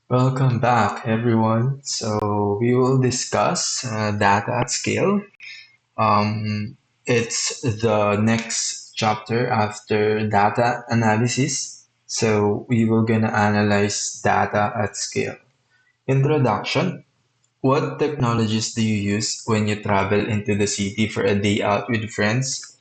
Welcome back, everyone. We will discuss data at scale. It's the next chapter after data analysis. We will gonna analyze data at scale. Introduction. What technologies do you use when you travel into the city for a day out with friends?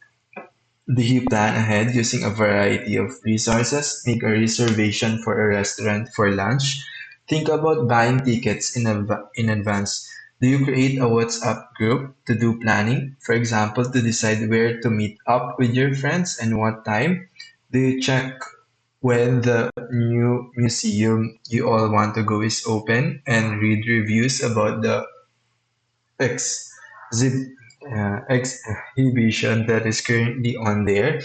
Do you plan ahead using a variety of resources? Make a reservation for a restaurant for lunch? Think about buying tickets in advance. Do you create a WhatsApp group to do planning? For example, to decide where to meet up with your friends and what time? Do you check when the new museum you all want to go is open and read reviews about the exhib- exhibition that is currently on there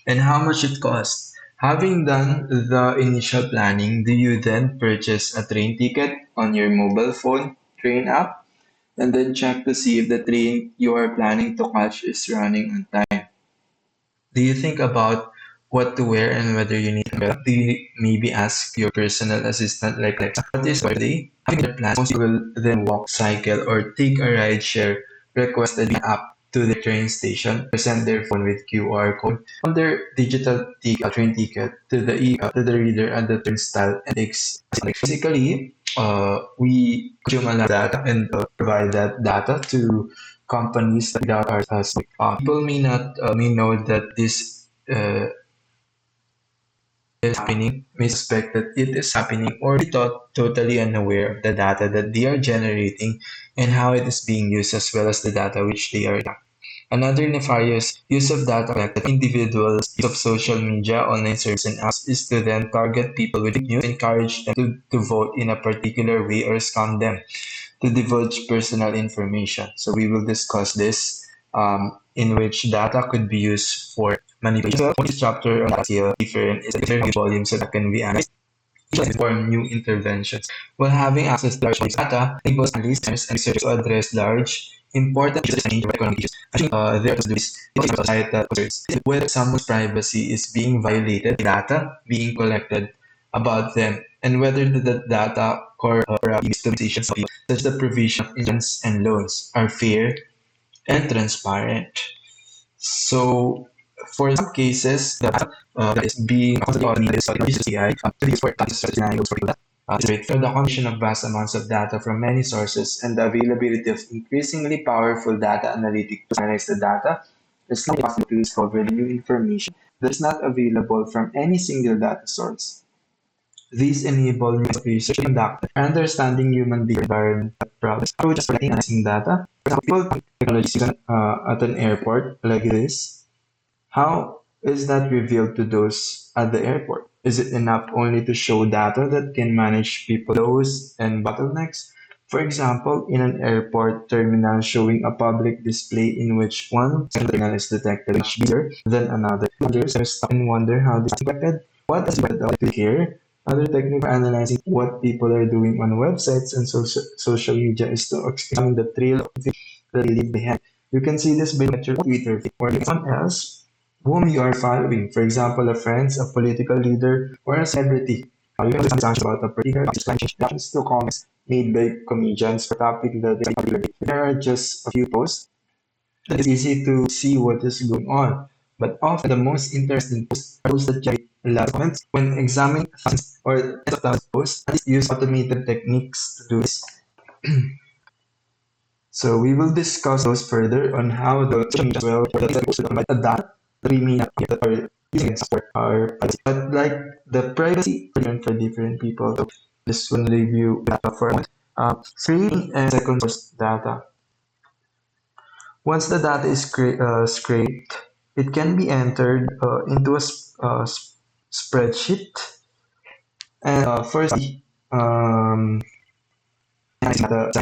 and how much it costs. Having done the initial planning, do you then purchase a train ticket on your mobile phone train app and then check to see if the train you are planning to catch is running on time? Do you think about what to wear and whether you need umbrella? Do you maybe ask your personal assistant like Alexa, what is today? Having their plans, most people will then walk, cycle, or take a ride share, request an app to the train station, present their phone with QR code on their digital train ticket to the reader at the turnstile and takes basically we consume a lot of data and provide that data to companies without our people may know that this is happening, may suspect that it is happening, or be totally unaware of the data that they are generating and how it is being used, as well as the data which they are. Another nefarious use of data collected by individuals use of social media, online services, and apps is to then target people with news, encourage them to vote in a particular way, or scam them to divulge personal information. So we will discuss this in which data could be used for manipulation. So this chapter on data different is a different volumes that can be analyzed for new interventions. While having access to large bodies of data enables analysts and researchers to address large, important issues and economic issues. Actually, there to do this because of societal concerns. Whether someone's privacy is being violated, data being collected about them, and whether the data used to decisions such as the provision of insurance and loans are fair and transparent. So, for some cases, the that is being constantly uses AI to use for scenarios for that. Is great for the combination of vast amounts of data from many sources and the availability of increasingly powerful data analytics to analyze the data. It's not possible to discover new information that is not available from any single data source. These enable new research to conduct understanding human behavior environment problems through just collecting and analyzing data. For example, technologies used at an airport like this, how is that revealed to those at the airport? Is it enough only to show data that can manage people flows and bottlenecks? For example, in an airport terminal showing a public display in which one terminal is detected much bigger than another. Users are stuck and wonder how this is affected. What is better to hear? Other technique for analyzing what people are doing on websites and social media is to examine the trail of that they leave behind. You can see this by your Twitter or someone else whom you are following. For example, a friend, a political leader, or a celebrity. You can listen about a particular reactions to comments made by comedians for topic that is popular. There are just a few posts. It's easy to see what is going on, but often the most interesting posts are those that generate a lot of comments. When examining thousands or tens of thousands of posts, use automated techniques to do this. So we will discuss those further on how the social media as well or the posts that adapt three main that are using it for our privacy. But like the privacy different for different people. So this will review data for a moment. Screening and second source data. Once the data is scraped, it can be entered into a spreadsheet. And firstly, the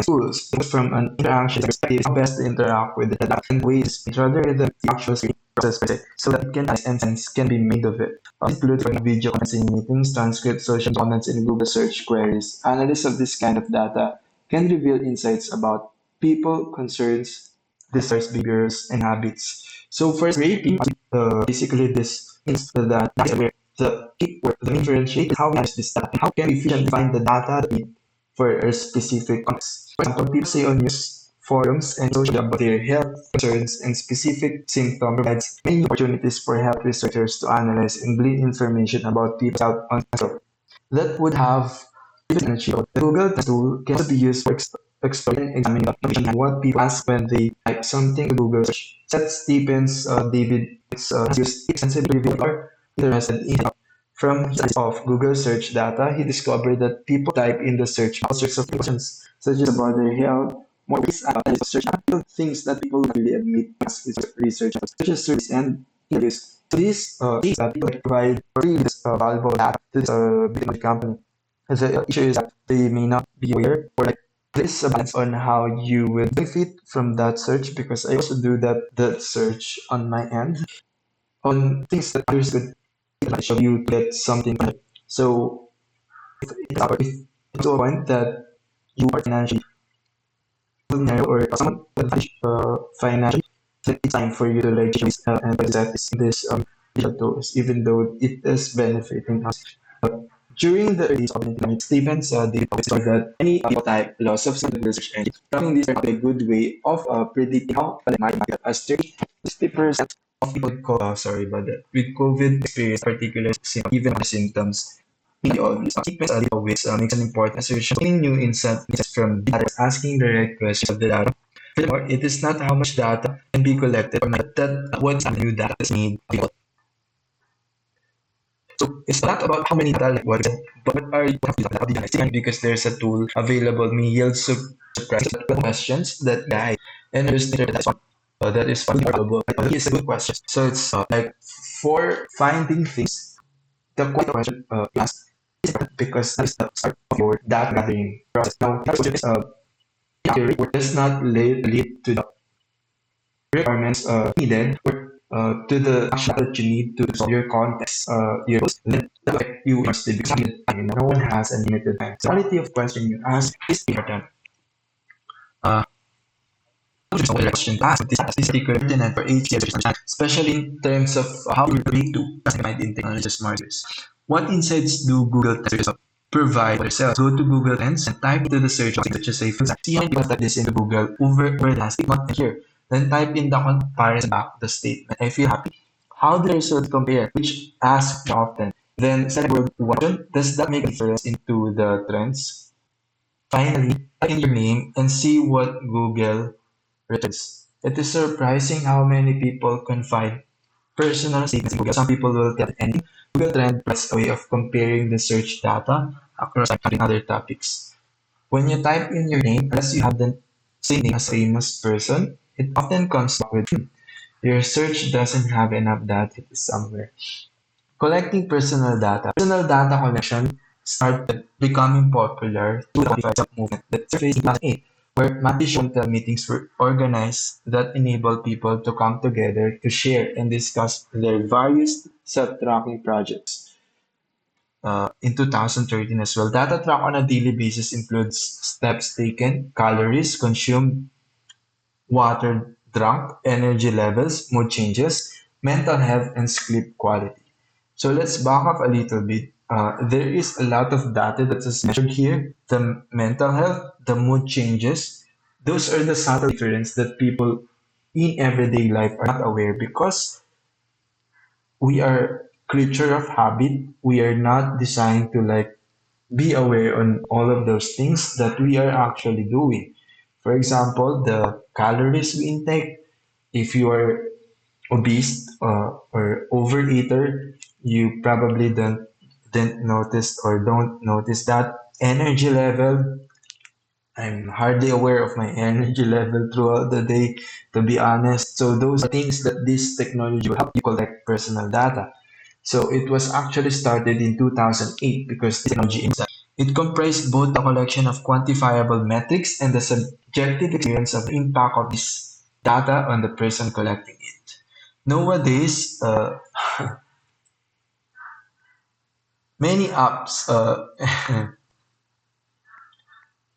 tools from an interaction perspective how best to interact with the data and ways rather than the actual screen process per se, so that it can and sense can be made of it. Include for video conferencing meetings, transcripts, social comments, and Google search queries. Analysis of this kind of data can reveal insights about people, concerns, desires, behaviors, and habits. So for scraping, basically this means that The key or the main differentiate is how we manage this data and how can we efficiently find the data that we need for a specific context. For example, people say on news forums and social media about their health concerns and specific symptom provides many opportunities for health researchers to analyze and glean information about people's health on that would have energy. The Google tool can also be used for exploring and examining information and what people ask when they type something to Google search. Seth Stevens, David has used extensively review are interested in from his analysis of Google search data, he discovered that people type in the search all sorts of questions, such as about their health, more ways about search, things that people don't really admit as research, such as surveys and interviews. So these things that people provide really valuable data to this big company. And the issue is that they may not be aware or like there's a balance on how you will benefit from that search because I also do that search on my end on things that others could advantage of you to get something. So if to a point that you are financially vulnerable or someone advantage financially, then it's time for you to like choose and that is in this digital tools, even though it is benefiting us. During the early 2000s, Stevens did discover that any type loss of some research engine, having this is a good way of predicting how a might as 60% of people sorry about that, with COVID experience particular symptoms, even the symptoms may obvious. Sequence always makes an important assertion, gaining new insights from data, asking the right questions of the data. Furthermore, it is not how much data can be collected, but that what new data is needed. So it's not about how many data, like what, but what are you have to do because there's a tool available may yield surprise questions that guide and understand that is valuable. It's a good question. So it's like for finding things, the question you ask is important because that is the start of your data gathering process. Now, that is your report does not lead to the requirements needed or to the action that you need to solve your context, your then that affect you mostly because no one has a limited time. The quality of question you ask is important. Uh, question to ask this particular pertinent for HCS, especially in terms of how you relate to find in technology markets. What insights do Google searches provide for yourself? Go to Google Trends and type into the search box, such as say, for example, see how many people type this into Google over last month here. Then type in the comparison back the statement. I feel happy. How do the results compare? Which ask often. Then select word one. Does that make a difference into the trends? Finally, type in your name and see what Google returns. It is surprising how many people confide personal statements in Google. Some people will tell anything. Google Trend provides a way of comparing the search data across other topics. When you type in your name, unless you have the same name as a famous person, it often comes up with your search doesn't have enough data somewhere. Collecting personal data. Personal data collection started becoming popular through the 45 movement that surfaced in 2008, where multi-shontal meetings were organized that enable people to come together to share and discuss their various self-tracking projects. In 2013 as well, data track on a daily basis includes steps taken, calories consumed, water drunk, energy levels, mood changes, mental health, and sleep quality. So let's back up a little bit. There is a lot of data that is measured here. The mental health, the mood changes, those are the subtle difference that people in everyday life are not aware because we are creature of habit. We are not designed to like be aware on all of those things that we are actually doing. For example, the calories we intake. If you are obese or overeater, you probably didn't notice or don't notice that energy level. I'm hardly aware of my energy level throughout the day, to be honest. So those are things that this technology will help you collect personal data. So it was actually started in 2008 because this technology it comprised both the collection of quantifiable metrics and the subjective experience of the impact of this data on the person collecting it. Nowadays, many apps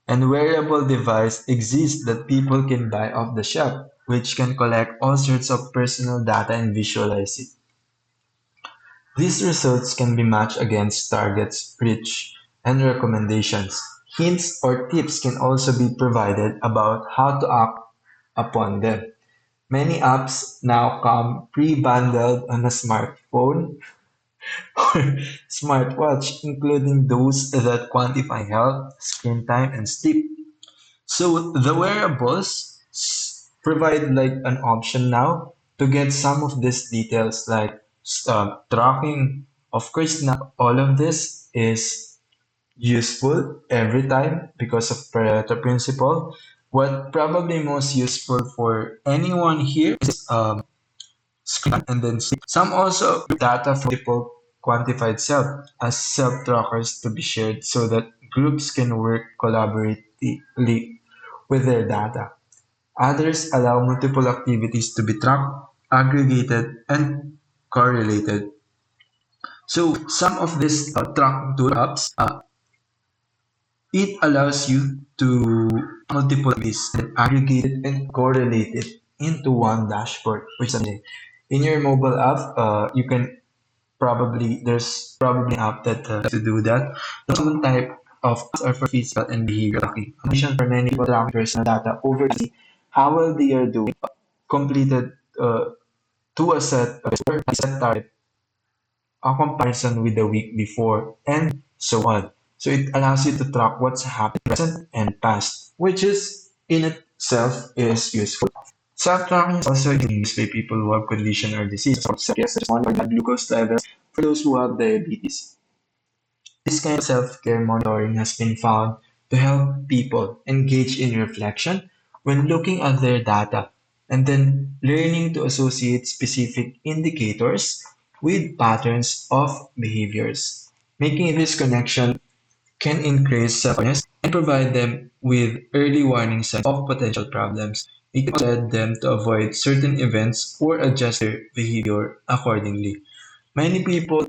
and wearable device exist that people can buy off the shelf, which can collect all sorts of personal data and visualize it. These results can be matched against targets, reach, and recommendations. Hints or tips can also be provided about how to act upon them. Many apps now come pre-bundled on a smartphone or smartwatch, including those that quantify health, screen time, and sleep. So the wearables provide like an option now to get some of these details like tracking. Of course, not all of this is useful every time because of Pareto principle. What probably most useful for anyone here is screen and then sleep. Some also data from multiple quantified self as self trackers to be shared so that groups can work collaboratively with their data. Others allow multiple activities to be tracked, aggregated, and correlated. So some of these track tool apps, it allows you to multiple activities and aggregate it and correlate it into one dashboard, which is amazing. In your mobile app, you can probably there's probably an app that to do that. The common type of apps are for physical and behavior tracking. Condition for many people tracking personal data over to see how well they are doing completed to a set target, a comparison with the week before, and so on. So it allows you to track what's happened present and past, which is in itself is useful. Self-tracking is also used by people who have condition or disease, such as monitoring blood glucose levels for those who have diabetes. This kind of self-care monitoring has been found to help people engage in reflection when looking at their data and then learning to associate specific indicators with patterns of behaviors. Making this connection can increase self-awareness and provide them with early warning signs of potential problems. It can lead them to avoid certain events or adjust their behavior accordingly. Many people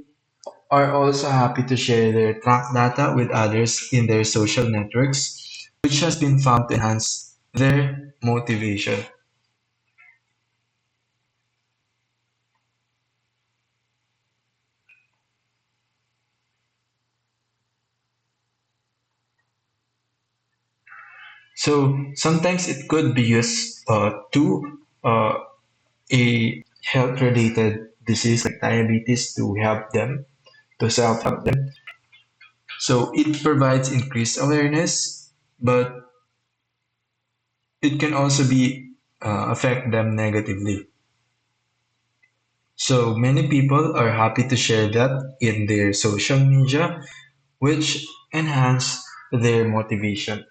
are also happy to share their track data with others in their social networks, which has been found to enhance their motivation. So sometimes it could be used to a health related disease like diabetes to help them, to self help them. So it provides increased awareness, but it can also be affect them negatively. So many people are happy to share that in their social media, which enhance their motivation.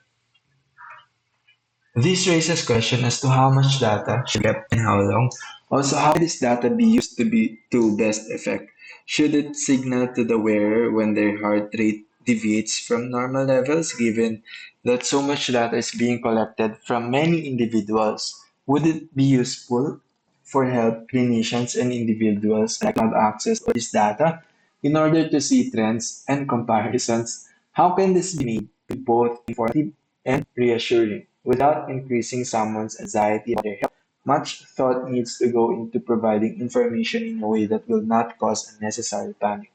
This raises question as to how much data should be kept and how long. Also, how should this data be used to be to best effect? Should it signal to the wearer when their heart rate deviates from normal levels, given that so much data is being collected from many individuals? Would it be useful for health clinicians and individuals that have access to this data in order to see trends and comparisons? How can this be made to be both informative and reassuring without increasing someone's anxiety about their health? Much thought needs to go into providing information in a way that will not cause unnecessary panic.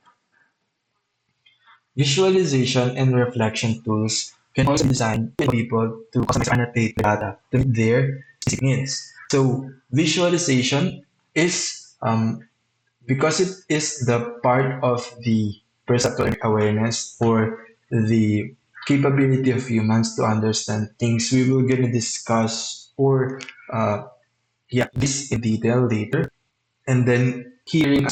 Visualization and reflection tools can also be designed for people to customize and annotate data to meet their specific needs. So visualization is because it is the part of the perceptual awareness or the capability of humans to understand things. We will gonna discuss or this in detail later. And then hearing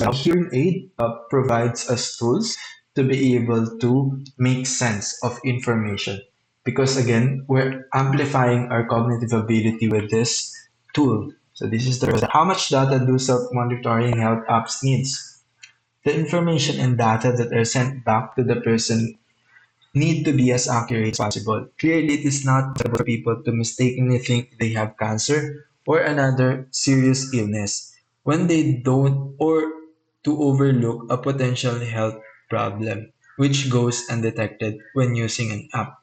aid provides us tools to be able to make sense of information. Because again, we're amplifying our cognitive ability with this tool. So this is the how much data do self-monitoring health apps needs. The information and data that are sent back to the person need to be as accurate as possible. Clearly, it is not acceptable for people to mistakenly think they have cancer or another serious illness when they don't, or to overlook a potential health problem, which goes undetected when using an app.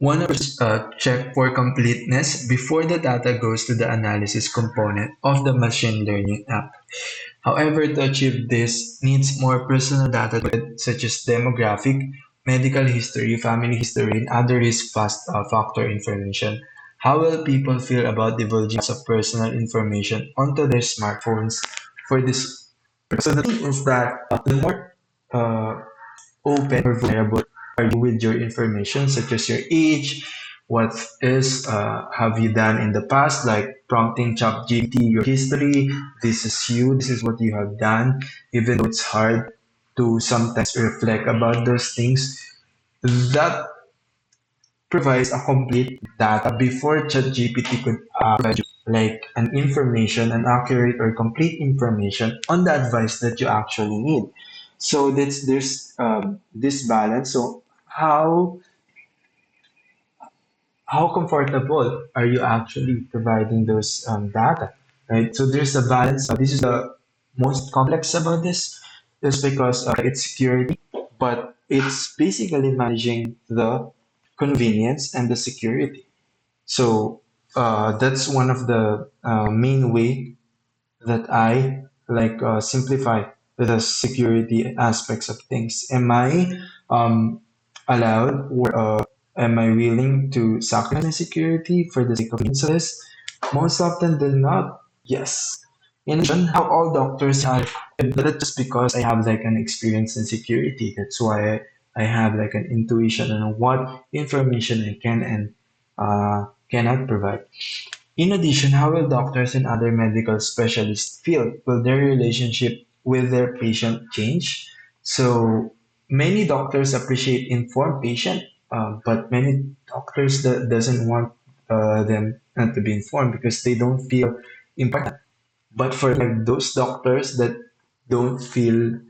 One of check for completeness before the data goes to the analysis component of the machine learning app. However, to achieve this needs more personal data such as demographic, medical history, family history, and other factor information. How will people feel about divulging of personal information onto their smartphones for this? So the thing is that the more uh, open or vulnerable are you with your information, such as your age, what is have you done in the past, like prompting ChatGPT your history. This is you. This is what you have done. Even though it's hard to sometimes reflect about those things, that provides a complete data before ChatGPT could provide you like an information, an accurate or complete information on the advice that you actually need. So there's this balance. So how comfortable are you actually providing those data, right? So there's a balance. This is the most complex about this, is because it's security, but it's basically managing the convenience and the security. So that's one of the main way that I like simplify the security aspects of things. Am I allowed or am I willing to sacrifice my security for the sake of this? Most often than not, yes. In addition, how all doctors are, but just because I have like an experience in security. That's why I have like an intuition on what information I can and cannot provide. In addition, how will doctors and other medical specialists feel? Will their relationship with their patient change? So many doctors appreciate informed patient, but many doctors that doesn't want them not to be informed because they don't feel important. But for like those doctors that don't feel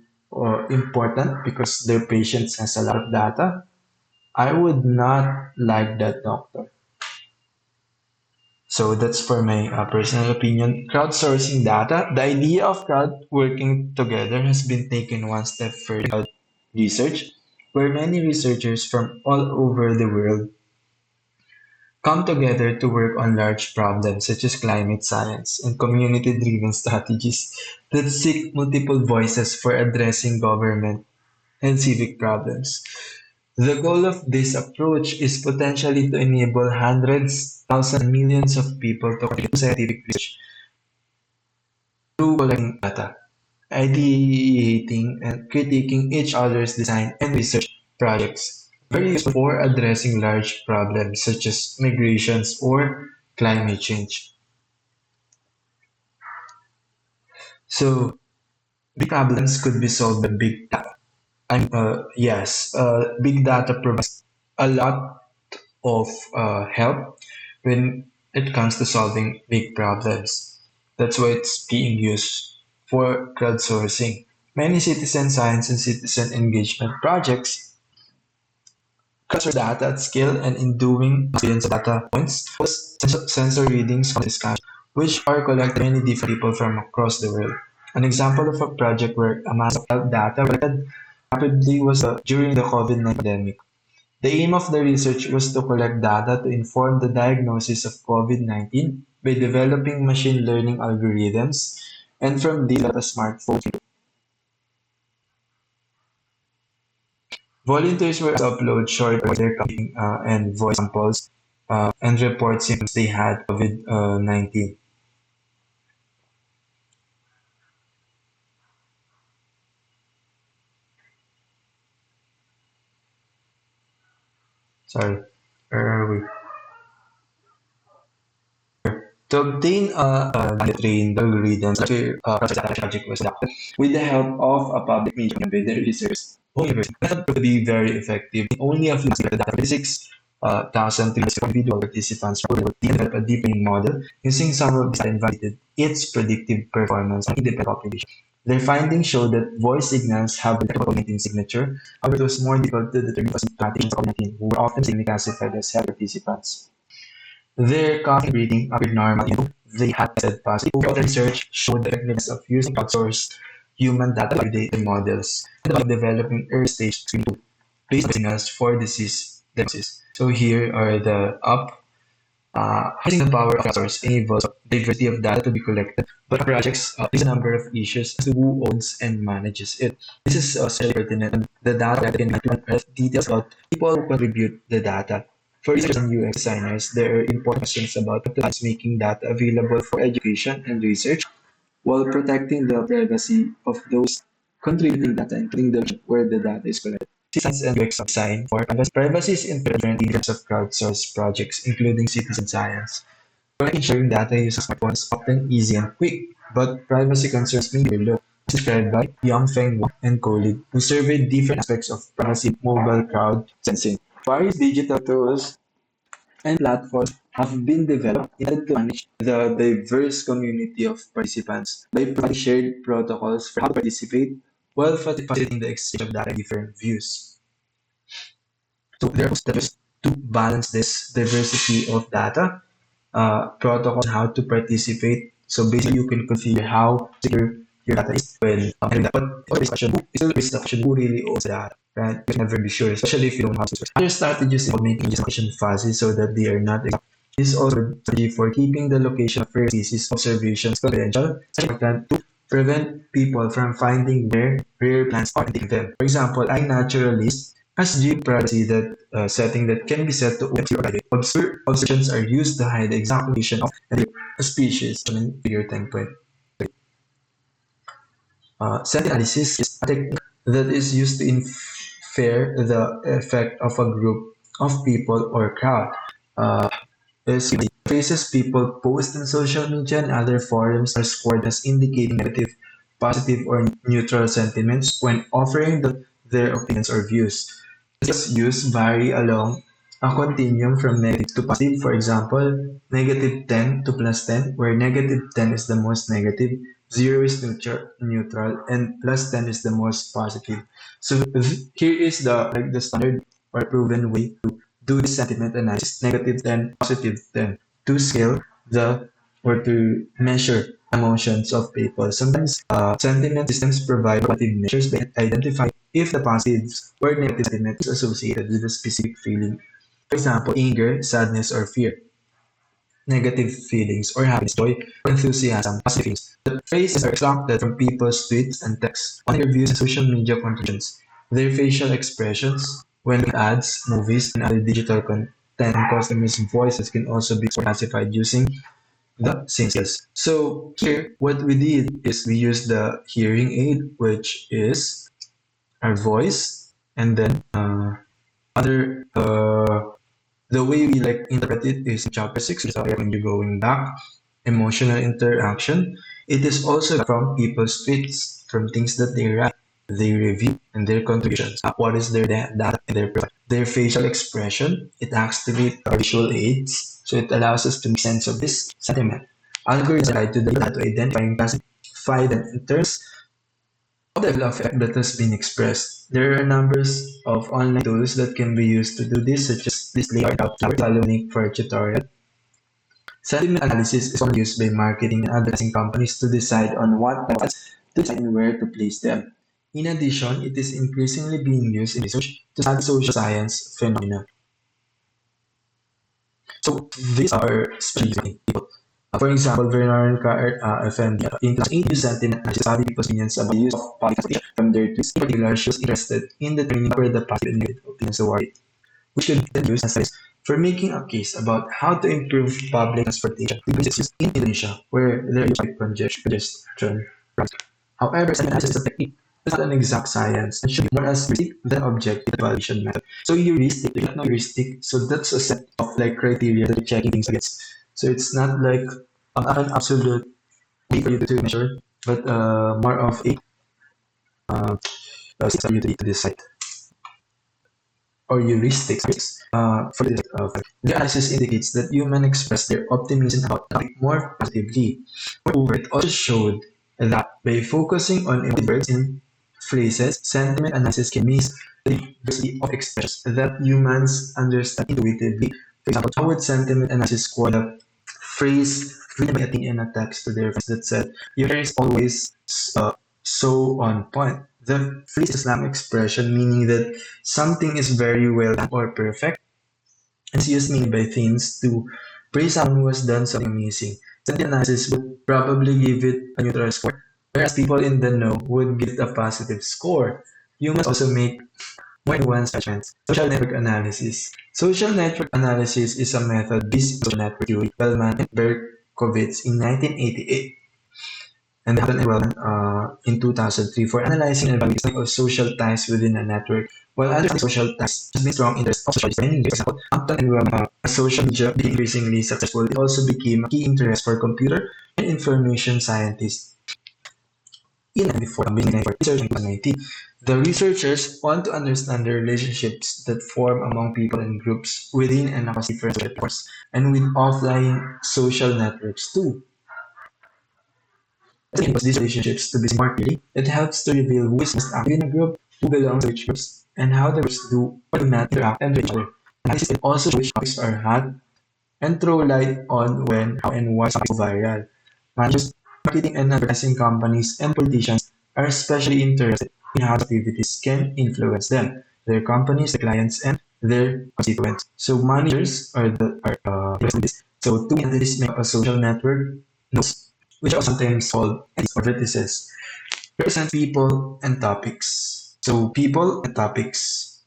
important because their patients has a lot of data, I would not like that doctor. So that's for my personal opinion. Crowdsourcing data. The idea of crowd working together has been taken one step further in research, where many researchers from all over the world come together to work on large problems such as climate science and community-driven strategies that seek multiple voices for addressing government and civic problems. The goal of this approach is potentially to enable hundreds, thousands, and millions of people to contribute to scientific research through collecting data, ideating, and critiquing each other's design and research projects. Very useful for addressing large problems such as migrations or climate change. So, big problems could be solved by big data. And yes, big data provides a lot of help when it comes to solving big problems. That's why it's being used for crowdsourcing. Many citizen science and citizen engagement projects crowdsource data at scale and in doing billions of data points, sensor readings from discussion, which are collected by many different people from across the world. An example of a project where a mass of health data was collected rapidly was during the COVID-19 pandemic. The aim of the research was to collect data to inform the diagnosis of COVID-19 by developing machine learning algorithms, and from these develop a smartphone. Volunteers were asked to upload short their copying and voice samples and report symptoms they had COVID-19. Sorry. We To obtain trained algorithms, the project was conducted with the help of a public media with the researchers. University method proved to be very effective. In only a few months, the data 6,000 individual participants were able to develop a deep learning model using some of these and validated its predictive performance on independent population. Their findings show that voice signals have a COVID-19 signature. However, it was more difficult to determine patients of COVID-19 who were often mistakenly classified as health participants. Their coughing and breathing appeared normal, they had tested positive. Overall, the research showed the effectiveness of using crowdsourced human data to validate the models and of developing early-stage screening tools based on signals for disease democracies. So here are the up harnessing the power of crowdsource enables diversity of data to be collected, but projects raise a number of issues as to who owns and manages it. This is especially pertinent when the data can be to unearth details about people who contribute the data. For researchers and UX designers, there are important questions about making data available for education and research while protecting the privacy of those contributing data, including the region where the data is collected. Science and UX design for privacy. Privacy is important in terms of crowdsourced projects, including citizen science. Collecting sharing data using smartphones is often easy and quick, but privacy concerns may be low. As described by Yang Feng Wang and colleague, who surveyed different aspects of privacy mobile crowd sensing. Various digital tools and platforms have been developed in order to manage the diverse community of participants by providing shared protocols for how to participate while facilitating the exchange of data and different views. So there are steps to balance this diversity of data, protocols, and how to participate. So basically, you can configure how secure your data is when having that. But always question who is always the question who really owns the data, right? You can never be sure, especially if you don't have source. Other strategies involve making information fuzzy so that they are not exact. This is also a strategy for keeping the location of rare species observations confidential, such important to prevent people from finding where rare plants are and taking them. For example, iNaturalist has geoprivacy that setting that can be set to open or private. Observations are used to hide the exact location of a species. Figure 10.3. Set analysis is a technique that is used to infer the effect of a group of people or crowd. Is phrases people post in social media and other forums are scored as indicating negative, positive, or neutral sentiments when offering their opinions or views. These views vary along a continuum from negative to positive. For example, negative 10 to plus 10, where negative 10 is the most negative, 0 is neutral, and plus 10 is the most positive. So here is the standard or proven way to do the sentiment analysis, negative 10, positive 10, to scale the or to measure emotions of people. Sometimes sentiment systems provide quantitative measures that identify if the positive or negative sentiment is associated with a specific feeling. For example, anger, sadness, or fear. Negative feelings or happiness, joy, or enthusiasm, positive feelings. The phrases are extracted from people's tweets and texts, on interviews and social media contributions. Their facial expressions, when looking at ads, movies, and other digital content, customers' voices can also be classified using the same skills. So here, what we did is we used the hearing aid, which is our voice, and then other the way we like interpret it is in chapter 6, which is when you're going back, emotional interaction. It is also from people's tweets, from things that they write, they review, and their contributions. What is their data and their facial expression? It activates our visual aids, so it allows us to make sense of this sentiment. Algorithms are tied to the data to identify and classify them in terms of the level of effect that has been expressed. There are numbers of online tools that can be used to do this, such as Display or follow link for a tutorial. Sentiment analysis is often used by marketing and advertising companies to decide on what ads to decide and where to place them. In addition, it is increasingly being used in research to study social science phenomena. So these are specially people. For example, Bernard Effendi in 2008 used sentiment analysis to study people's opinions about the use of public transportation. From their tweets, in particular, she was interested in determining where the positive and negative opinions were, which could be used as studies for making a case about how to improve public transportation. This is used in Indonesia, where there is congestion. However, sentiment analysis is a technique. It's not an exact science and should be more as heuristic than objective evaluation method. So heuristic, you not heuristic, so that's a set of like criteria that you're checking things against. So it's not like an absolute way for you to measure, but more of a for you to decide or heuristics. For this, the analysis indicates that humans express their optimism about topic more positively. Moreover, it also showed that by focusing on emotive words in phrases, sentiment analysis can miss the diversity of expressions that humans understand intuitively. For example, how would sentiment analysis score a phrase written in a text to their friends that said, "Your hair is always so on point." The phrase is Islamic expression, meaning that something is very well done or perfect. It's used mainly by teens to praise someone who has done something amazing. So the analysis would probably give it a neutral score, whereas people in the know would give it a positive score. Humans also make more nuanced judgments. Social network analysis. Social network analysis is a method based on social network theory, Bellman and Berkowitz in 1988 and Hutton and Wellman in 2003 for analyzing and evaluating of social ties within a network. While understanding social ties has been strong interest of sociologists for many years. For example, Hutton and Wellman, as social media became increasingly successful, it also became a key interest for computer and information scientists in and before beginning for research in 2019. The researchers want to understand the relationships that form among people and groups within and across different social networks and with offline social networks too. Because these relationships to be more clearly, it helps to reveal who is most active in a group, who belongs to which groups, and how the groups do or do not interact and with each other. Analysis can also show which topics are hot and throw light on when, how, and why something go viral. Managers, marketing and advertising companies, and politicians are especially interested in how activities can influence them, their companies, their clients, and their constituents. So managers are this. So two entities make up a social network, nodes, which are sometimes called entities or vertices, represent people and topics. So people and topics,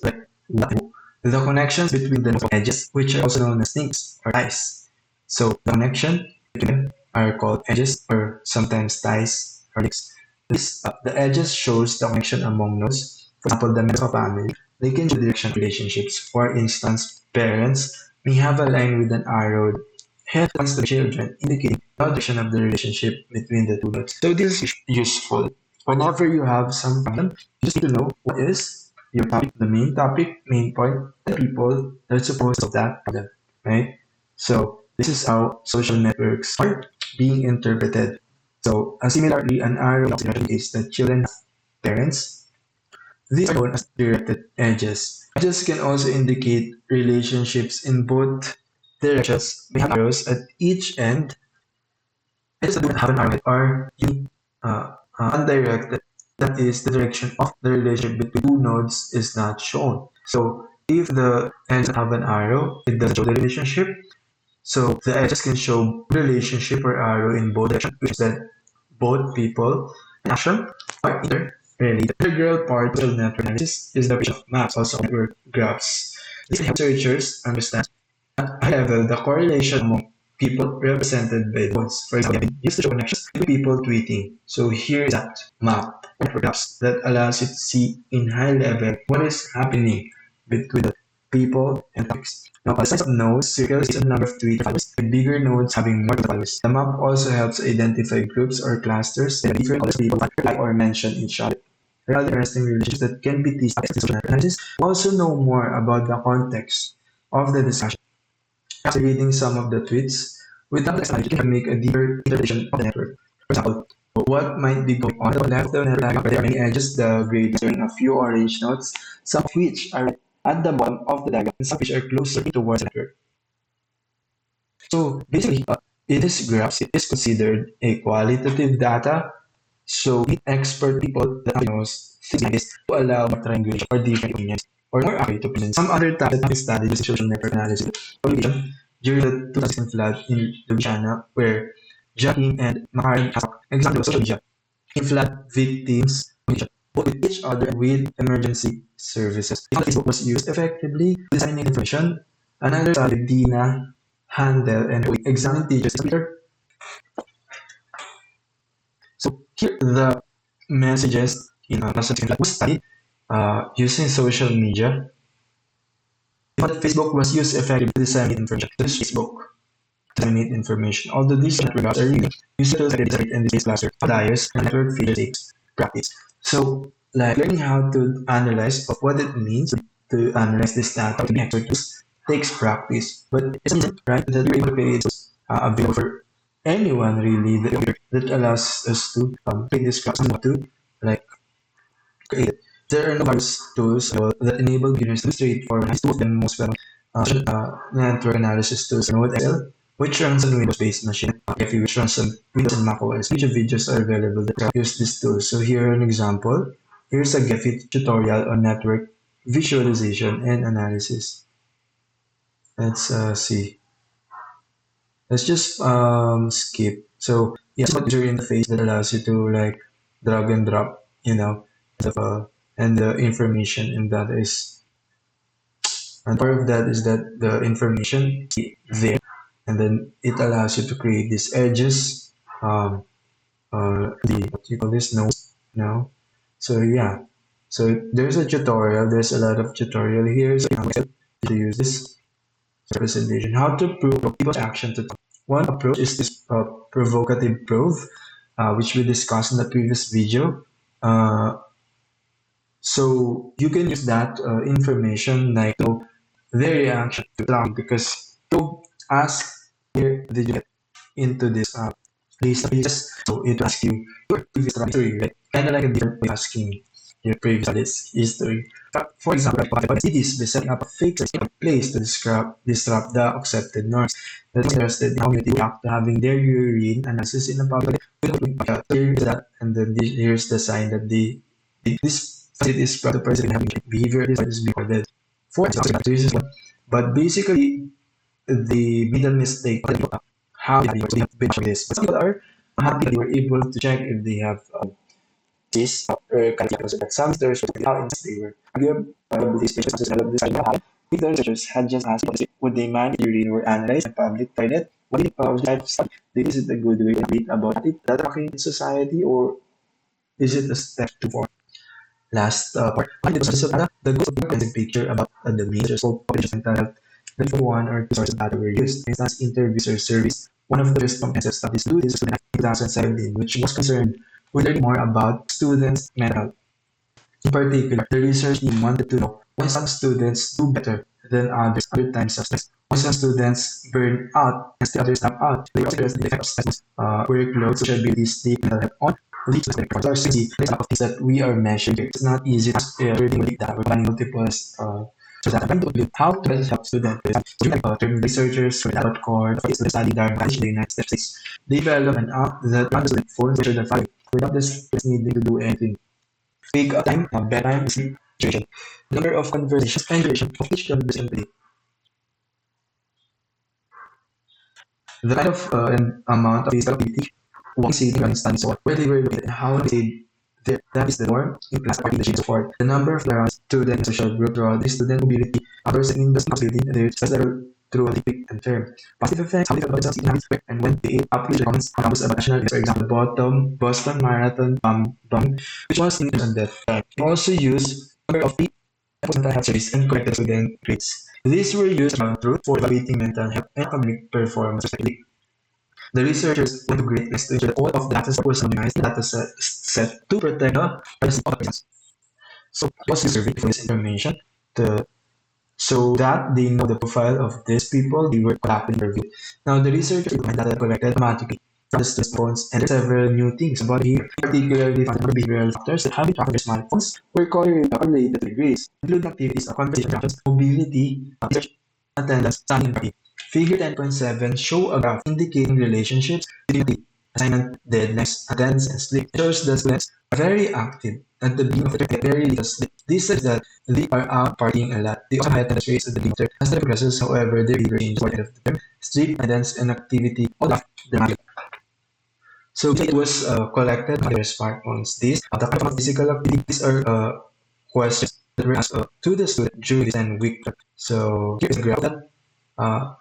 like the connections between the edges, which are also known as links or ties. So the connection between them are called edges or sometimes ties or links. The edges shows the connection among nodes. For example, the members of a family, they can show direction relationships. For instance, parents may have a line with an arrow head points to the children, indicating the direction of the relationship between the two nodes. So this is useful. Whenever you have some problem, you just need to know what is your topic, the main topic, main point, and people that are supposed to solve that problem, right? So this is how social networks are being interpreted. So similarly, an arrow indicates that children have parents. These are known as directed edges. Edges can also indicate relationships in both directions. We have arrows at each end. Edges that do not have an arrow are undirected. That is, the direction of the relationship between two nodes is not shown. So if the ends have an arrow, it doesn't show the relationship. So the edges can show relationship or arrow in both directions, which is that both people and action are interrelated. The integral part of social network analysis is the operation of maps, also network graphs. This helps researchers understand at a high level the correlation among people represented by nodes. For example, we used to show connections between people tweeting. So here is that map, network graphs, that allows you to see in high level what is happening between the people and topics. Now, the size of nodes circles is a number of Twitter followers, with bigger nodes having more followers. The map also helps identify groups or clusters that different colors people like or mention each other. There are other interesting relationships that can be teased in social analysis. We also know more about the context of the discussion. After reading some of the tweets, without explanation, you can make a deeper interpretation of the network. For example, what might be going on the left of the network? There are many edges, the gray showing a few orange nodes, some of which are at the bottom of the diagram, and some which are closer towards the network. So basically, in this graph, it is considered a qualitative data. So we need expert people that knows things like this to allow more triangulation or different opinions or more accurate opinions. Some other types of studies using social network analysis communication during the 2016 flood in Louisiana, where Joaquin and Macarin have examples of social media in flood victims communication, both with each other and with emergency services. If Facebook was used effectively to disseminate information, another study, Dina, Handel, and we examined teachers in Twitter. So here the messages in a was studied using social media. But Facebook was used effectively to disseminate information. This is Facebook to disseminate information. Although these networks are really useful to disseminate and display cluster flyers and network feeder takes practice. So like learning how to analyze of what it means to analyze this data to be expert takes practice. But it's amazing, right? That we're able to create those available for anyone really that allows us to create this class and what to like create it. There are numerous tools that enable beginners to straightforward. Two of them most well network analysis tools are NodeXL, which runs on Windows-based machine, Gephi, which runs on Windows and Mac OS. Each videos are available that use this tool. So here an example. Here's a Gephi tutorial on network visualization and analysis. Let's see. Let's just skip. So yes, what user interface that allows you to like drag and drop, and the information in that is, and part of that is that the information is there, and then it allows you to create these edges, um, the what do you call this nodes now. So yeah, so there's a tutorial. There's a lot of tutorial here. So you know, to use this representation. How to prove people's action to talk. One approach is this provocative probe, which we discussed in the previous video. Uh, so you can use that information like their reaction to Trump because to ask where did you get into this list of pieces. So it asks you your previous history, right? Kind of like a different way of asking your previous history. For example, it is the setting up a fake system in place to disrupt the accepted norms. That's interested in how you react to having their urine analysis in a public. Here is that, and then here's the sign that this facility is proud to person having behavior this is recorded. For example, this is one. But basically, the middle mistake how they have been doing this. But some people are happy that they were able to check if they have this or kind of but some researchers how intense they were. Arguably, these patients developed this idea how if the researchers had just asked would they mind if urine were analyzed in public toilet, what do you think of type of study? Is it a good way to read about it that talking in society or is it a step too far? Last part. The goals of the picture about the major population mental health. The one or two sources of data were used. For instance, interviews or surveys. One of the first comprehensive studies to this was in 2017, which was concerned with learning more about students' mental health. In particular, the research team wanted to know why some students do better than others other times of stress. Why some students burn out and still others stop out. They also address the effect of stress, workload, social ability, sleep, mental health on lead to spectrum. So, see, there's a lot of things that we are measuring here. It's not easy to reading data. We're planning multiple so that I'm going to how to best help students. So, like, term researchers from the core, the study that are managed in the United States. They develop an app that runs like 4 than 5 without this needing to do anything. Peak time, bedtime, sleep, duration. Number of conversations and duration of each conversation per day. The kind of and amount of physical activity, walking, sitting, running, standing, so on, where they were located, and how they stayed there. That is the norm in class participation and so forth. The number of learners, student and social group throughout the student mobility, others in the building, and their stress level through a peak and term. Positive effects, how they feel about themselves, eating habits, and when they ate up with comments on campus about national events, for example, Boston Marathon bomb, which was in on that time. They also use number of mental health surveys and collected student grades. These were used as truth for evaluating mental health and public performance respectively. The researchers went to great lengths to ensure that all of the data was anonymized data set to protect the privacy of the persons. So it was surveyed for this information to, so that they know the profile of these people they were collecting interviewed. Now the researchers implement data collected automatically from the students' phones and there are several new things about here, particularly found behavioral factors that have been tracked on their smartphones were correlated to grades, including activities of conversation interactions, mobility, research, attendance, studying, and party. Figure 10.7 show a graph indicating relationships between the assignment, deadlines, attendance, and sleep. It shows that students are very active at the beginning of the term, very little sleep. This says that they are out partying a lot. They also have attendance rates at the beginning of the term. As the progresses, however, their behavior changes by the end of the term. Sleep, attendance, and activity all have dramatic. So it was collected on their smartphones. These the kind of physical activities are questions that were asked to the student during this 10-week. So here's a graph that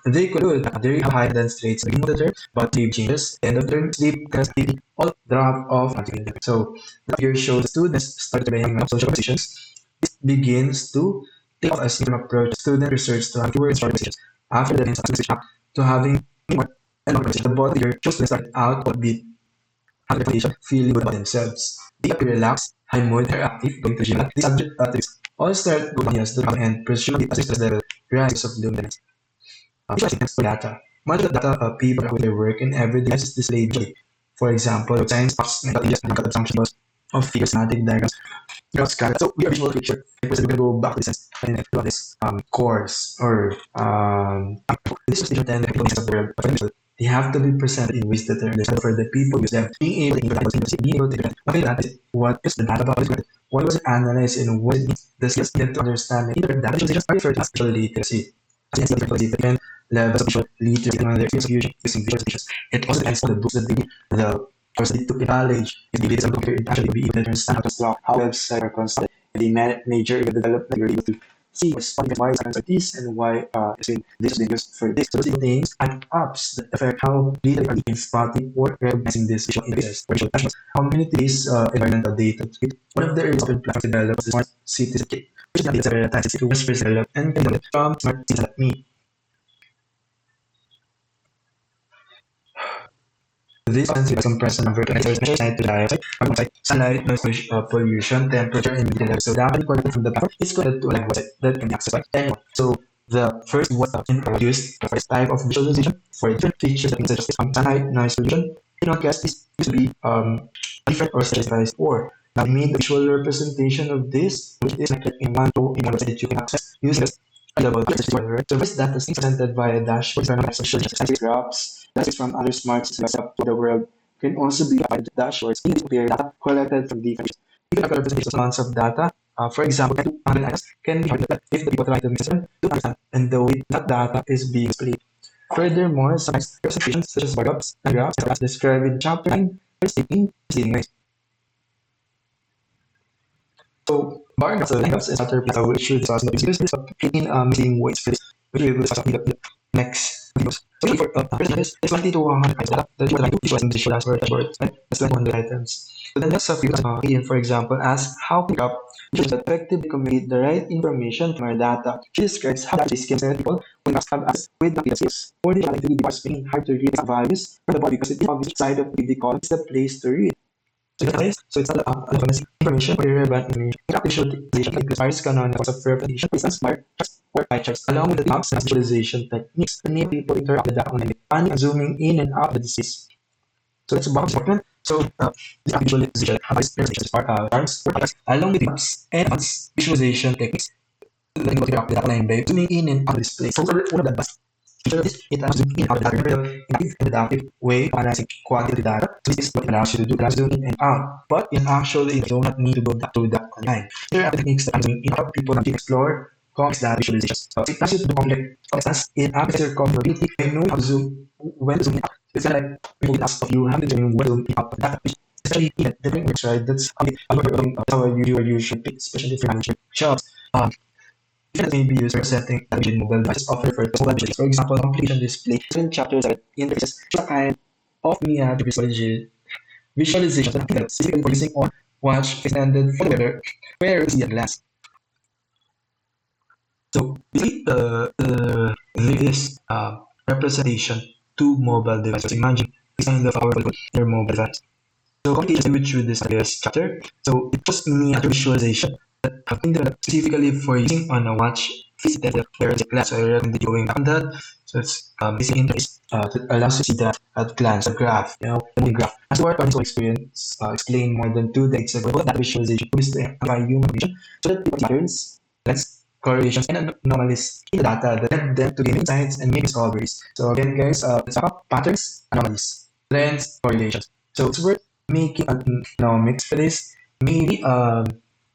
they could very high attendance rates at the beginning of the term, but the changes end of term, sleep, activity, all drop off at the end of the term. So the figure shows students start to hang up social positions. This begins to take off as an approach student research to having fewer conversations. After that, it's to having more and more conversations. The bottom figure shows students start out albeit have reputation, feeling good about themselves. They appear relaxed, high mood, are active, going to gym. These subject attributes all start going as the and presumably assist as the rise of loneliness. Visualizing for data. Much of the data people with their work in everyday life is displayed visually. For example, science facts, mental ideas, and assumptions of figures, schematic diagrams, scattered. So we are visual picture. We're going to go back to this and to this course or this is different than the people of the world. But they have to be presented in ways that are understandable for the people use them. Being able to interact, being able to interact. Okay, that is what is the data about it? What was it analyzed and what it means? The skills needed to understand and interpret data visualizations are referred as visual literacy. sensitivity, different levels of visual literacy and other fields of using visualizations. It also depends on the books that they read, the course they took in college. If they did some computer, it actually be able to understand how to draw, how websites are constructed. If they major in the development, you're able to see why it's like this and why this is being used for this. So those things and apps that affect how data are being spotting or recognizing this visual interfaces or visual actions. Communities, environmental data. One of the early software platforms developed was the Smart Cities Kit, which is not several times it was first developed and developed from smart cities like me. This consists compression of recognizers measures nitrogen dioxide, carbon dioxide, sunlight, noise pollution, temperature, and media level. So the data recorded from the platform is connected to a live website that can be accessed by anyone. So the first was introduced for this type of visualization for different features that such as sunlight, noise pollution. In our case, this used to be different or specialized or now made the visual representation of this, which is like in one row in one website that you can access using level so this data is presented via dashboards and visualizations, graphs, that is from other smart systems up to the world can also be applied to dashboards in compare data collected from different sources. Even a representation of amounts of data, for example, 200 items can be harder if the people try to measure to understand and the way that data is being displayed. Furthermore, some representations such as bar graphs and graphs are described in chapter 9 in misleading ways. So bar graphs is another place which should discuss the use in misleading ways for this, which we will discuss in the next videos. So for presenters, it's 20 to 100 items that you would like to visualize in the visualize for dashboard, right? That's like 100 items. So the next subject, for example, asks how to graph should effectively communicate the right information from our data. She describes how data can set people when must have access with the data skills. Or the like to read the bars being hard to read the values from the bar because the obvious side of the column is the place to read. So it's not information or irrelevant information. Visualization requires canonical of representation, for instance, bar charts or pie charts, along with the maps and visualization techniques to enable people interact with the data online, panning and zooming in and out of the disease. So that's about important. So this visualization representations are charts or pie charts, along with maps and advanced visualization techniques to enable people interact with the data online by zooming in and out of the display. So one of the best features it allows zoom in out the data in an active way of analyzing quality data. So this is what it allows you to do, it allows zoom in and out. But in actually, you do not need to go back to that online. There are techniques that zoom in help people to explore complex data visualizations. So it allows you to do complex in application capability by knowing how to zoom, when to zoom in out. It's kind of like people ask of you, how to zoom in, when to zoom in out. That is especially in the frameworks, right? That's how you usually pick, especially for managing jobs. Features may be used for setting television mobile devices often referred to as mobile visuals. For example, completion display different chapters are interfaces shows a kind of miniature visualization that developed specifically for using or watch extended for the weather where you see a glance. So basically this representation to mobile devices. Imagine this kind of powerful your mobile device. So complications which through this chapter. So it was miniature visualization that have been developed specifically for using on a watch visited where the class. So I recommend going back on that. So it's basic interface that allows you to see that at glance, a graph, a moving graph. As our parents experience explained more than 2 decades ago, that visualization is to amplify human vision so that people patterns, trends, correlations, and anomalies in the data that led them to gain insights and make discoveries. So again, guys, let's talk about patterns, anomalies, trends, correlations. So it's worth making an economics for this. Maybe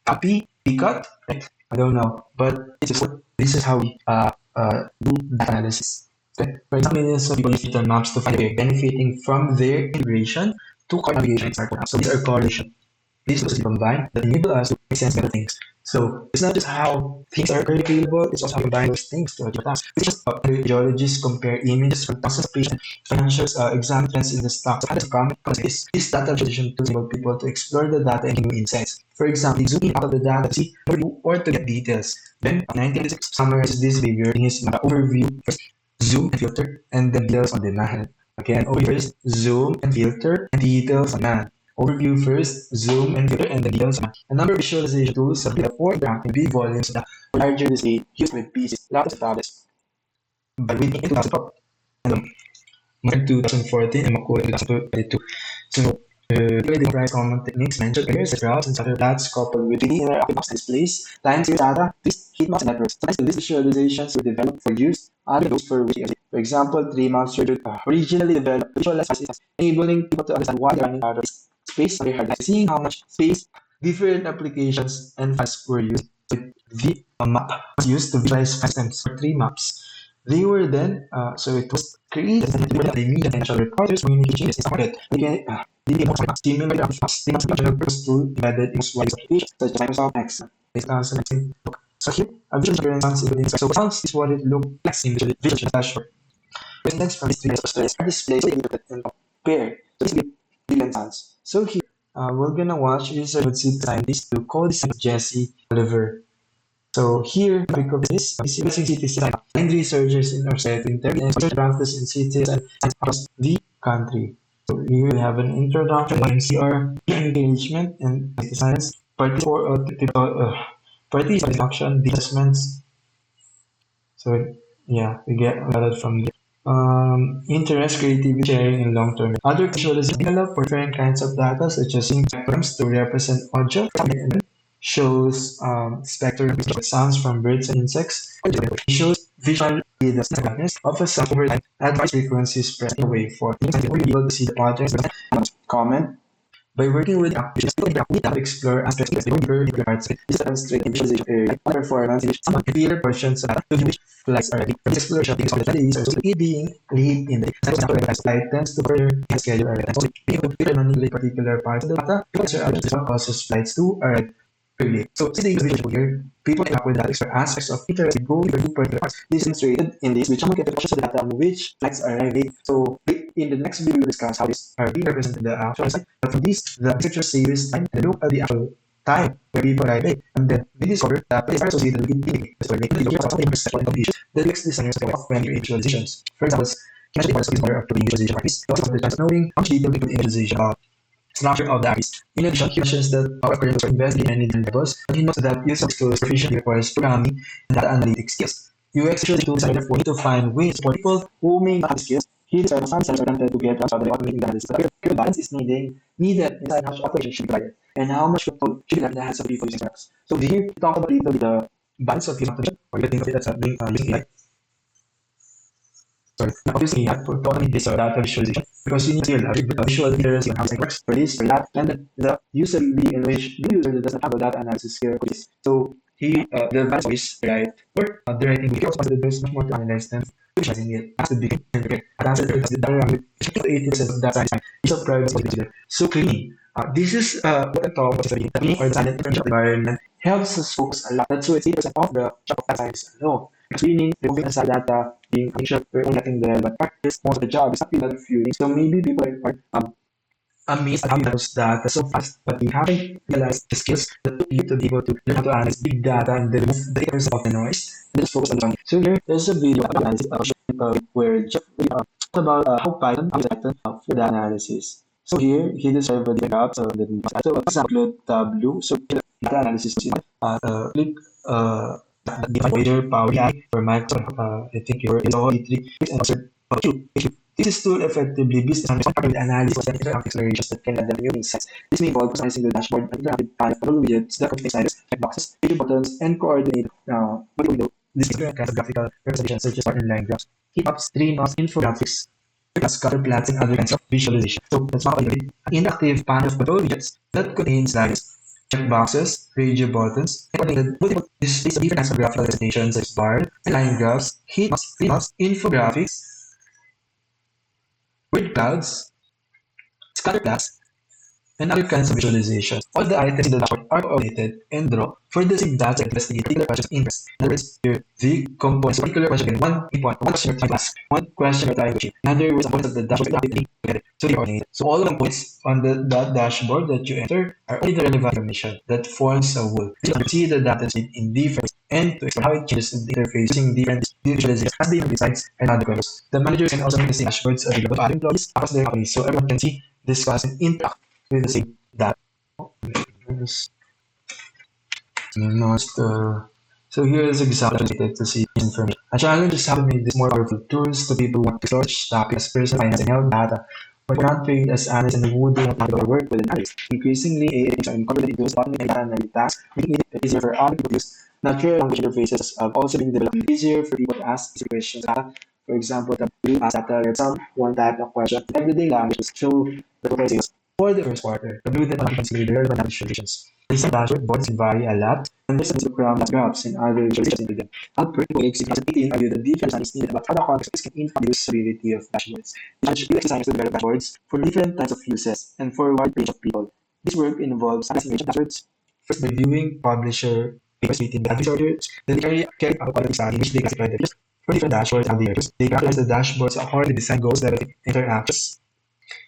copy, cut, right? I don't know, but this is how we do data analysis. Okay? For example, millions of people use digital maps to find a way benefiting from their integration to car navigation and smartphone apps. So these are correlation. These are combined that enable us to make sense of things. So it's not just how things are currently available, it's also how we combine those things to achieve tasks. It's just geologists compare images from thousands of patients, financials examine trends in the stocks. How does common this data visualization to enable people to explore the data and gain new insights. For example, zooming out of the data to see overview or to get details. Then 1986 summarizes this behavior in his overview, first zoom and filter, and then details on demand. Again, overview first, zoom and filter, and details on demand. Overview first, zoom and filter, and the details. A number of visualization tools have been for interacting big volumes of data larger display used with PCs, laptops, and tablets. By waiting in 2012 and March 2014 and Makura 2022. So, the price common techniques mentioned earlier, such as graphs and scatter plots coupled with 3D interactive maps and displays, time series data, heat maps and networks. Sometimes these visualizations were developed for use, other those for which, for example, 3 maps were originally developed to visualize systems, enabling people to understand why they're running out of space on their hard drive, seeing how much space different applications and files were used. So the map was used to visualize files and for 3 maps. They were then, so it was created and they the media financial reporters, community changes in the market. They became more similar to Siemens Bachelor tool embedded in most wide applications such as Microsoft Excel. 2019 book. So here, a visual reference including so sounds is what it looked like in visual dashboard. Index from these three sources are displayed so they can and compare. So this given sounds. So here, we're gonna watch research with scientist to call this Jesse Oliver. So here, because this is using cities design, and researchers in our setting, there is practice in cities and across the country. So here we have an introduction, NCR, engagement, and science, party introduction, the assessments. So yeah, we get a lot from there. Interest, creativity, sharing, and long-term. Other visualization develop for different kinds of data, such as spectrums to represent audio, shows spectrum sounds from birds and insects. It shows visual data of a sound over time at various frequencies spread in a waveform. We'll be able to see the patterns. Comment by working with applications, we can explore aspects of the regards this demonstrate visualization area, performance, some clear portions of the which flags are ready. For this exploration, things of the days are also being laid in the items to further schedule our events. So, we will determine particular parts of the data, because there are different causes flights to arrive early. So, since they use visual here, people came up with that extra aspects of interest in going to particular parts. This is demonstrated in this, which I'm going to portions of the data on which flights are arriving. So, in the next video, we'll discuss how these are being represented in the actual site. But for this, the researchers say this time and look at the actual time where people arrive late. And then we discover that they are associated with the perceptual conditions that makes designers of when visualizations. For example, can actually parts of this of the visualization artist. Also, the chance of knowing how much detail people in visualization about structure of the artist. In addition, he mentions that our current invest in many different levels, and he notes that use of skills proficiently requires programming and data analytics skills. UX usually tools are therefore to find ways for people who may not have skills. He describes some centers are tempted to get jobs out of the automating analysis, but the balance is needed inside how much operation should be provided and how much control should be left in the hands of people using apps. So here we talk about a little bit the balance of human attention, or you think of it as being using AI. Sorry. Now, obviously, you have to automate this data visualization because you need to learn the visual literacy on how it works for this, for that, and the user be in which the user doesn't have a data analysis skill for this. So the balance is right, or the writing because there's much more to analyze than visualizing it. That's the beginning. And that's the data around 80% of data is visual privacy. So cleaning. This is what I talk about the cleaning or the silent environment helps us focus a lot. That's why it's 80% of the job of data science. No, cleaning, removing unnecessary data, being sure we're only getting there, but practice most of the job is not really that fueling. So maybe people are amazed at how you use data so fast, but you haven't realized the skills that took you to be able to learn how to analyze big data and then remove the errors of the noise and just focus on the song. So here, there's a video about analysis where Jeff talked about how Python uses Python for data analysis. So here, he described the graphs of the so for example, Tableau. So data analysis is click the waiter Power BI or Microsoft, I think your is all three and also this tool effectively business analysis and interactive explorations that can add them new insights. This may involve customizing the dashboard and interactive panel for widgets, the config sliders, checkboxes, video buttons, and coordinate window. This different kinds of graphical representations such as inline graphs, heat ups, stream ups, infographics, scatter plots, and other kinds of visualization. So that's how I did an interactive panel of control widgets that contains sliders, checkboxes, radio buttons, and multiple displays of different kinds of graphical representations such as bar, line graphs, heat maps, infographics, word clouds, scatter plots, and other kinds of visualizations. All the items in the dashboard are coordinated and draw for the same data to investigate particular questions of interest. In other words, here, the components of particular question in one point, one question you're trying to ask, one question you're trying to achieve. In other words, components of the dashboard are linked together, so they coordinate. So all the points on that dashboard that you enter are only the relevant information that forms a whole. You can see the data in different and to explore how it changes the interface using different visualizations as they decides and other questions. The managers can also make the same dashboards available to other employees across their company so everyone can see, discuss, and interact with the same data. So here is an example related to see information. A challenge is how to make this more powerful tools to people who want to search topics, personal finance, and health data. But we're not trained as analysts and who do not want to work with analysts. Increasingly, AI are incorporated into automated data analysis tasks, making it easier for other people to use. Natural language interfaces have also been developed easier for people to ask easy questions. For example, the blue ask data someone type of question in everyday language to show the process. For the first quarter, the blue data consider the relevant visualizations. These dashboard boards vary a lot, and there's a program graphs and other visualizations into them. Output 2018 argued that deep understanding is needed about how the context can influence the usability of dashboards. Each designers to develop dashboards for different types of uses and for a wide range of people. This work involves analyzing dashboards, first reviewing publisher papers written by researchers, then they carry out a quality study in which they classify the papers for different dashboards and layers. They characterize the dashboards according to design goals, level interactions,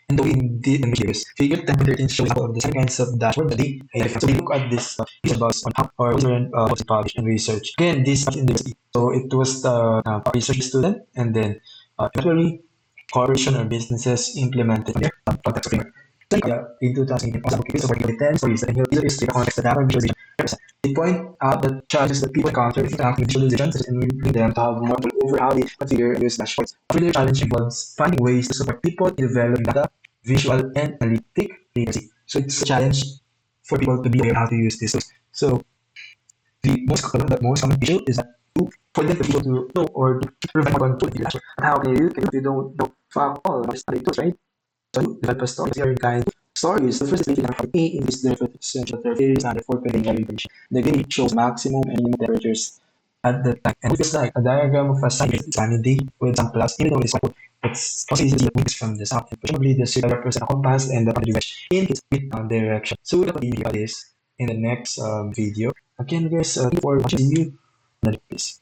and the way in behaviors. Figure 10.13 shows example of the same kinds of dashboard that they identify. So we look at this results on how our different was published and research. Again, this is university. So it was the research student, and then eventually corporation or businesses implemented their context framework. So in 2018, also advocates for 10 stories, and here is the context that data visualization represent. They point out the challenges that people encounter if interacting with visualizations and enabling them to have more control over how they configure and use dashboards. A further challenge involves finding ways to support people in developing data, visual, and analytic literacy. So it's a challenge for people to be aware of how to use this. So the most common issue is that for them to be able to know or to provide more control to the dashboard. But how can you if you don't know fuck all of study tools, right? So you develop a story, you're kind of stories. The first is making a in this different essential therapies and for putting information. The game shows maximum and minimum temperatures at the time. And it's like a diagram of a sunny day with some plus, even though it's like it's also easy to see the points from the south. And presumably the circle represents a compass and the direction in its direction. So we'll continue this in the next video. Again, guys, for watching you. Peace.